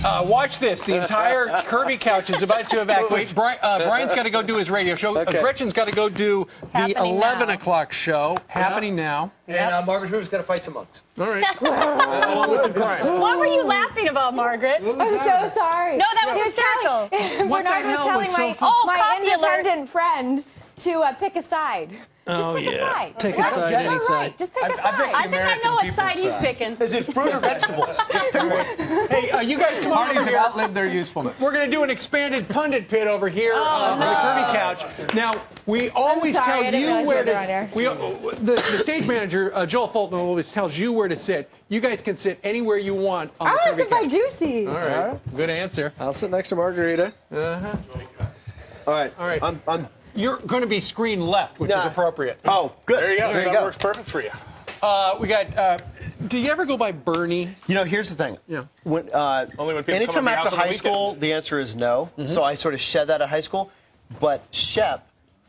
watch this. The entire Kirby couch is about to evacuate. Brian's got to go do his radio show. Okay. Gretchen's got to go do the 11 o'clock show, happening now. And Margaret Hoover's got to fight some monks. All right. Along with some crime. What were you laughing about, Margaret? I'm so sorry. No, that was hysterical. Bernard was telling my independent friend to pick a side. Oh, Just pick a side. Take a side, any side. Just pick a side. I think I know what side he's picking. Is it fruit or vegetables? Just pick one. Hey, you guys come on over here. Outlived their usefulness. We're going to do an expanded pundit pit over here on the Kirby couch. Now, we always tell you where to... The stage manager, Joel Fulton, always tells you where to sit. You guys can sit anywhere you want on the Kirby couch. I want to sit by Juicy. All right. Good answer. I'll sit next to Margarita. Uh-huh. All right. You're going to be screen left, which is appropriate. Oh, good. There you go. There you That go. works perfect for you. We got... do you ever go by Bernie? You know, here's the thing. Yeah. When, Only when people anytime come over after your house on high the school, the answer is no. So I sort of shed that at high school. But Shep,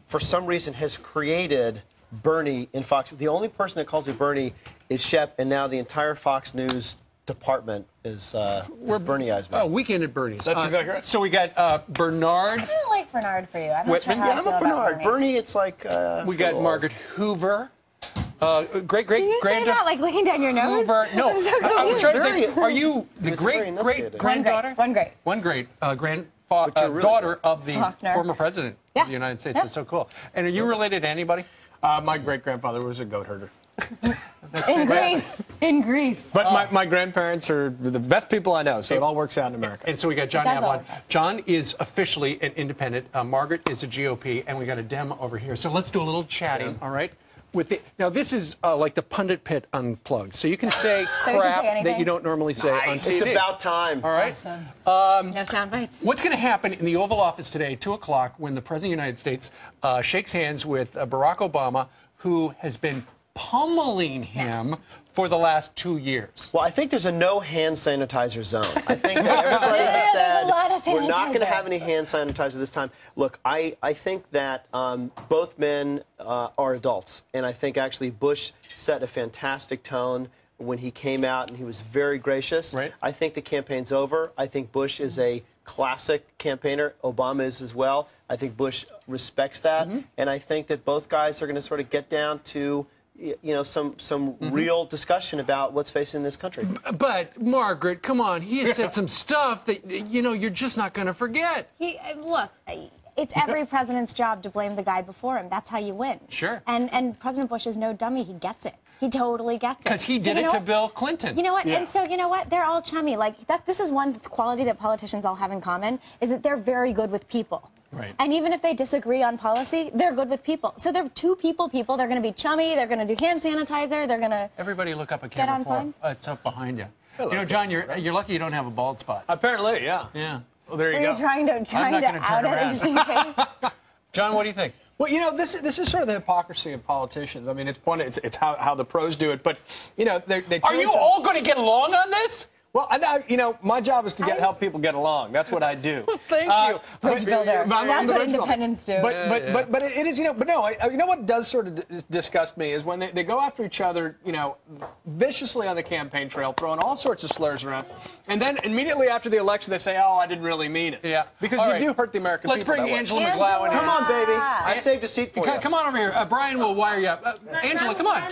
for some reason, has created Bernie in Fox. The only person that calls me Bernie is Shep, and now the entire Fox News department is Bernie Eisman. Oh, Weekend at Bernie's. That's exactly right. So we got Bernard. I don't like Bernard for you. I'm not Whitman. sure how Yeah, I I'm feel a about Bernard. Bernie, it's like... We got Margaret Hoover. Great-great-granddaughter. Like looking down your nose? Hoover. No, I'm so I was trying to Very- think. Are you the It's very great-great-granddaughter? One great. One great really daughter of the Faulkner. former president of the United States. That's so cool. And are you related to anybody? My great-grandfather was a goat herder. In Greece. In Greece. But my grandparents are the best people I know, so it all works out in America. And so we got John That's Avalon. all. John is officially an independent. Margaret is a GOP, and we got a Dem over here. So let's do a little chatting, all right? Now, this is like the pundit pit unplugged. So you can say crap that you don't normally say on TV. It's about time. All right? No sound bites. What's going to happen in the Oval Office today, 2 o'clock, when the President of the United States shakes hands with Barack Obama, who has been pummeling him for the last 2 years? Well, I think there's a no hand sanitizer zone. I think everybody has said we're not going to have any hand sanitizer this time. Look, I think that both men are adults, and I think actually Bush set a fantastic tone when he came out, and he was very gracious. Right. I think the campaign's over. I think Bush is a classic campaigner. Obama is as well. I think Bush respects that, and I think that both guys are going to sort of get down to some real discussion about what's facing this country. But, Margaret, come on, he had said some stuff that, you're just not going to forget. Look, it's every president's job to blame the guy before him. That's how you win. Sure. And President Bush is no dummy. He gets it. He totally gets it. Because he did it to Bill Clinton. You know what? Yeah. And so, you know what? They're all chummy. Like, this is one quality that politicians all have in common, is that they're very good with people. Right. And even if they disagree on policy, they're good with people. So they're two people. They're going to be chummy. They're going to do hand sanitizer. They're going to... Everybody look up at Get camera on 4. fine? It's up behind you. Hello, John, you're lucky you don't have a bald spot. Apparently, yeah. Yeah. Well, there you Were go. you trying to I'm not gonna out turn it just in case? John, what do you think? Well, this is sort of the hypocrisy of politicians. I mean, it's how the pros do it, but they Are you all going to get along on this? Well, my job is to help people get along. That's what I do. Well, thank you. Bridge builder. That's what independents do. But it is, but no, what does sort of disgust me is when they go after each other, viciously on the campaign trail, throwing all sorts of slurs around, and then immediately after the election they say, oh, I didn't really mean it. Yeah. Because you do hurt the American Let's people. bring Angela McGlowan in. Come on, baby. I saved a seat for you. Come on over here. Brian will wire you up. Angela, come on.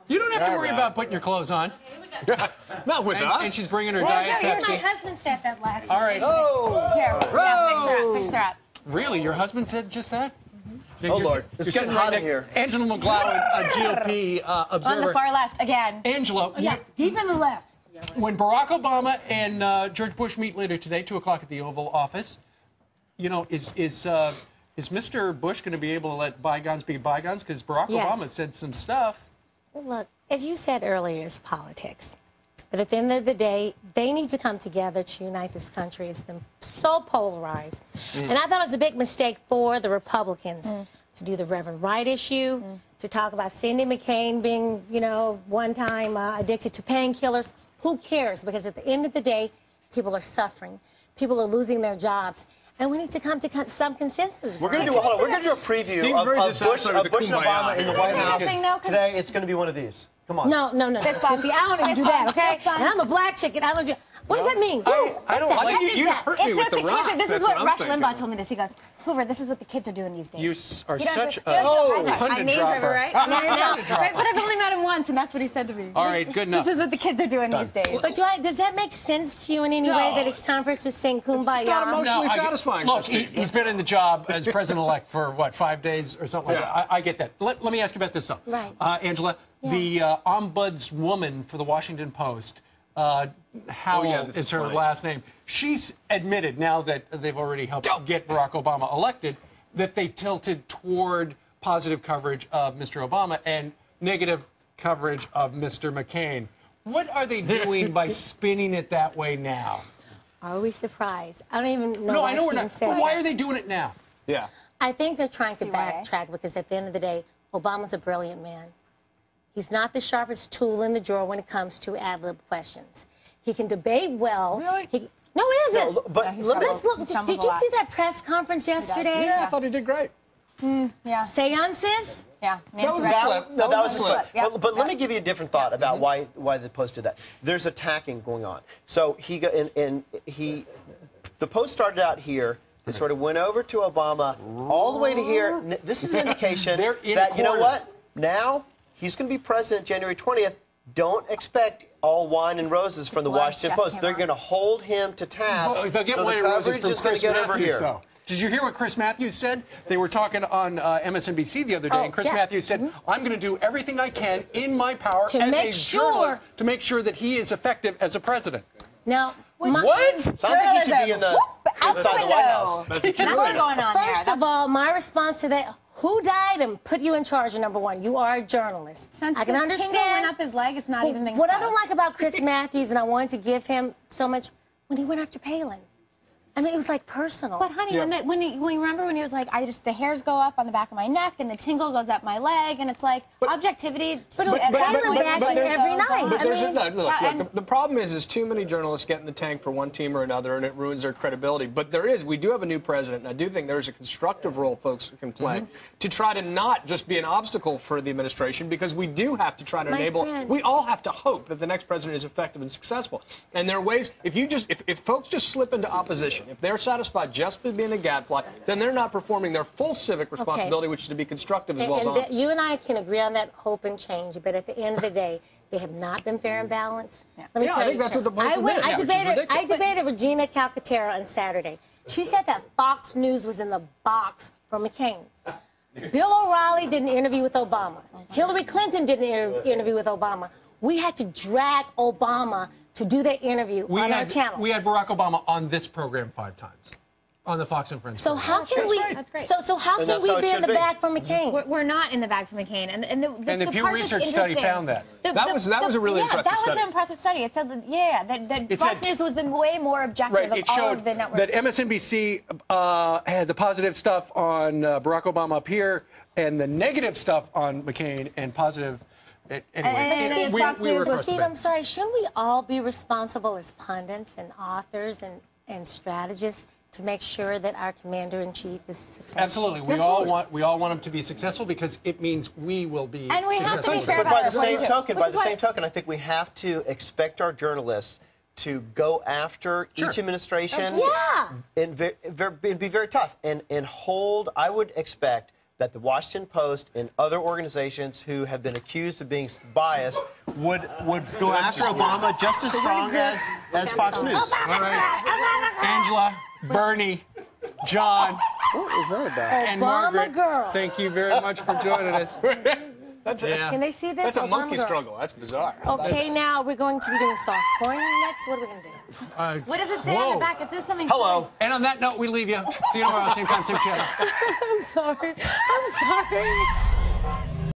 You don't have to worry about putting your clothes on. Not with us. And she's bringing her Diet Pepsi. My husband said that last All right. Oh. Here, fix her up. Really? Your husband said just that? Oh, Lord. It's getting hot in here. Angela McGlowan, a GOP observer. On the far left, again. Angela, deep in the left. when Barack Obama and George Bush meet later today, 2 o'clock at the Oval Office, is Mr. Bush going to be able to let bygones be bygones? Because Barack Obama said some stuff. Well, look, as you said earlier, it's politics. But at the end of the day, they need to come together to unite this country. It's been so polarized. And I thought it was a big mistake for the Republicans to do the Reverend Wright issue, to talk about Cindy McCain being, one time addicted to painkillers. Who cares? Because at the end of the day, people are suffering. People are losing their jobs. And we need to come to some consensus. We're going to do a preview of Bush and Obama in the White House today. It's going to be one of these. Come on. No. That's I don't even do that, okay? And I'm a black chick, and I don't do. What does that mean? I don't like you hurt me with the rocks. This is That's what I'm Rush thinking. Limbaugh told me this. He goes, Hoover, this is what the kids are doing these days. You are You don't such just- a I pundit named dropper. her, right? Right, but I've only met him once, and that's what he said to me. All right, good enough. This is what the kids are doing these days. But does that make sense to you in any way that it's time for us to sing Kumbaya? It's not emotionally I get- satisfying. Look, Christine. he's been in the job as president-elect for, what, 5 days or something like that. I get that. Let me ask you about this, though. Right. Angela, the ombudswoman for the Washington Post, Howell this is is her funny. last name. She's admitted, now that they've already helped get Barack Obama elected, that they tilted toward positive coverage of Mr. Obama and negative coverage of Mr. McCain. What are they doing by spinning it that way now? Are we surprised? I don't even know. No, why I know we're she not. even said But why that. are they doing it now? Yeah. I think they're trying to why? backtrack because at the end of the day, Obama's a brilliant man. He's not the sharpest tool in the drawer when it comes to ad-lib questions. He can debate well. Really? No, he isn't. No, but let me, Let's look. Did you see that press conference yesterday? Yeah, I thought he did great. Yeah, Seances? yeah. That was Nancy a Reagan. flip. no, that was a flip. slip. Yeah. But let me give you a different thought about why the Post did that. There's attacking going on. So the Post started out here. They sort of went over to Obama, all the way to here. This is an indication They're in that, you know corner. what? Now he's going to be president January 20th. Don't expect all wine and roses from the Well, Washington Jeff Post. came They're on. going to hold him to task. Oh, they'll get so wine the and roses coverage from is going Chris to get over Matthews, here. though. Did you hear what Chris Matthews said? They were talking on MSNBC the other day, and Chris yeah. Matthews said, I'm going to do everything I can in my power To as make a sure- journalist to make sure that he is effective as a president. Now, What? So I think he should be in the inside the White House. That's Nothing true. going on here. First of all, my response to that, who died and put you in charge of number one? You are a journalist. Since I can the understand. tingle went up his leg, it's not even been What I close. don't like about Chris Matthews, and I wanted to give him so much, when he went after Palin. I mean, it was like personal. But honey, Yeah. when you remember when he was like, the hairs go up on the back of my neck and the tingle goes up my leg, and it's like objectivity. Palin bashing every night. But I there's mean, look, the problem is too many journalists get in the tank for one team or another, and it ruins their credibility. But we do have a new president, and I do think there's a constructive role folks can play to try to not just be an obstacle for the administration, because we do have to try to enable. friend. We all have to hope that the next president is effective and successful. And there are ways. If folks just slip into opposition, if they're satisfied just with being a gadfly, then they're not performing their full civic responsibility, which is to be constructive as well as honest. You and I can agree on that hope and change, but at the end of the day, they have not been fair and balanced. Let me Yeah, tell I think you that's what the something. Post did, which is I ridiculous. debated Regina Calcaterra on Saturday. She said that Fox News was in the box for McCain. Bill O'Reilly did an interview with Obama. Hillary Clinton did an interview with Obama. We had to drag Obama to do that interview on our channel. We had Barack Obama on this program 5 times, on the Fox and Friends So program. how can we? That's great. So how And can that's we how it be in should the be. bag for McCain? We're not in the bag for McCain, and And the Pew part that's Research study interesting- found that. That was a really impressive that was study. an impressive study. It said that It Fox said- News was the way more objective Right, of it all showed of the networks. that MSNBC had the positive stuff on Barack Obama up here and the negative stuff on McCain and positive. Anyway, And we Fox were News across was- the Steve, bed. I'm sorry. Shouldn't we all be responsible as pundits and authors and strategists to make sure that our commander-in-chief is successful? Absolutely. We all want him to be successful because it means we will be And we have to successful. be fair But by about the it, same too. token, Which is why- I think we have to expect our journalists to go after each administration Yeah. and be very tough and hold. I would expect that the Washington Post and other organizations who have been accused of being biased would go after Obama just as strong as Fox News. All right. Angela, Bernie, John, What was that about? and Obama Margaret, girl. thank you very much for joining us. Can they see this? That's a Obama monkey girl. struggle. That's bizarre. Okay, now we're going to be doing soft porn next. What are we going to do? What does it say on the back? It says something. Hello. And on that note, we leave you. See you tomorrow, same time, same channel. I'm sorry. I'm sorry.